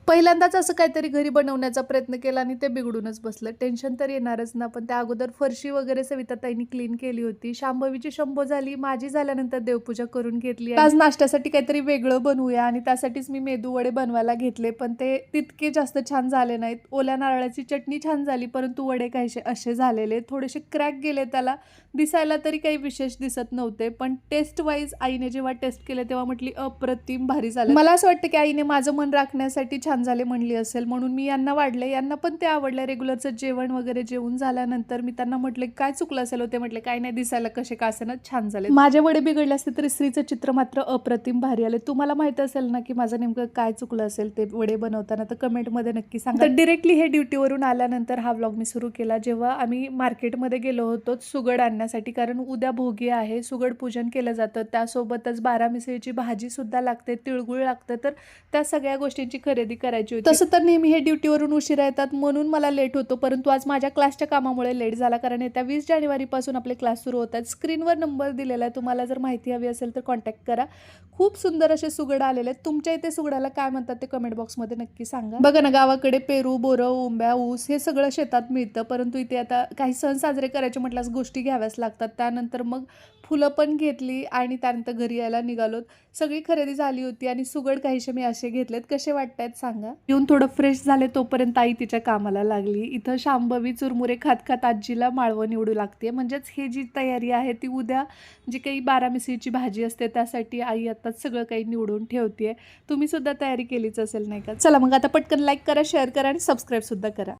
पहिल्यांदाच असं काहीतरी घरी बनवण्याचा प्रयत्न केला आणि ते बिघडूनच बसलं. टेन्शन तर येणारच ना, पण त्या अगोदर फरशी वगैरे सविताताईंनी क्लीन केली होती. शांभवीची शंभो झाली, माझी झाल्यानंतर देवपूजा करून घेतली. आज नाश्त्यासाठी काहीतरी वेगळं बनवूया आणि त्यासाठीच मी मेदू वडे बनवायला घेतले, पण ते तितके जास्त छान झाले नाहीत. ओल्या नारळाची चटणी छान झाली, परंतु वडे काहीसे असे झालेले, थोडेसे क्रॅक गेले त्याला. दिसायला तरी काही विशेष दिसत नव्हते, पण टेस्ट वाईज आईने जेव्हा टेस्ट केले तेव्हा म्हटली अप्रतिम भारी झाले. मला असं वाटतं की आईने माझं मन राखण्यासाठी छान झाले म्हणली असेल, म्हणून मी यांना वाढले. यांना पण ते आवडले. रेग्युलरचं जेवण वगैरे जेवून झाल्यानंतर मी त्यांना म्हटले काय चुकलं असेल होते, म्हटले काय नाही, दिसायला कसे का असे ना छान झाले. माझे वडे बिघडले असते तरी श्रीचं चित्र मात्र अप्रतिम भारी आले. तुम्हाला माहित असेल ना की माझं नेमकं काय चुकलं असेल ते वडे बनवताना, तर कमेंटमध्ये नक्की सांगा. तर डिरेक्टली हे ड्युटीवरून आल्यानंतर हा व्लॉग मी सुरू केला, जेव्हा आम्ही मार्केटमध्ये गेलो होतो सुगड आणण्यासाठी, कारण उद्या भोगी आहे, सुगड पूजन केलं जातं. त्यासोबतच 12 मिसळीची भाजी सुद्धा लागते, तिळगुळ लागतं, तर त्या सगळ्या गोष्टींची खरेदी करायची होती. तसं तर नेहमी हे ड्युटीवरून उशिरा येतात म्हणून मला लेट होतो, परंतु आज माझ्या क्लासच्या कामामुळे लेट झाला, कारण येत्या 20 जानेवारीपासून आपले क्लास सुरू होतात. स्क्रीनवर नंबर दिलेला आहे, तुम्हाला जर माहिती हवी असेल तर कॉन्टॅक्ट करा. खूप सुंदर असे सुगड आलेले आहेत. तुमच्या इथे सुगडाला काय म्हणतात ते कमेंट बॉक्समध्ये नक्की सांगा. बघा ना, गावाकडे पेरू, बोरं, उंब्या, ऊस हे सगळं शेतात मिळतं, परंतु इथे आता काही सण साजरे करायचे म्हटल्यास गोष्टी घ्याव्याच लागतात. त्यानंतर मग फुलं पण घेतली आणि त्यानंतर घरी यायला निघालो. सगळी खरेदी झाली होती आणि सुगड काहीसे मी असे घेतलेत. कसे वाटतायत सांगा. येऊन थोडं फ्रेश झाले तोपर्यंत आई तिच्या कामाला लागली. इथं शांभवी चुरमुरे खात खात आजीला माळवं निवडू लागते. म्हणजेच ही जी तयारी आहे ती उद्या जी काही 12 मिसळीची भाजी असते त्यासाठी आई आता सगळं काही निवडून ठेवते. तुम्ही सुद्धा तयारी केलीच असेल नाही का. चला मग आता पटकन लाईक करा, शेअर करा आणि सबस्क्राईब सुद्धा करा.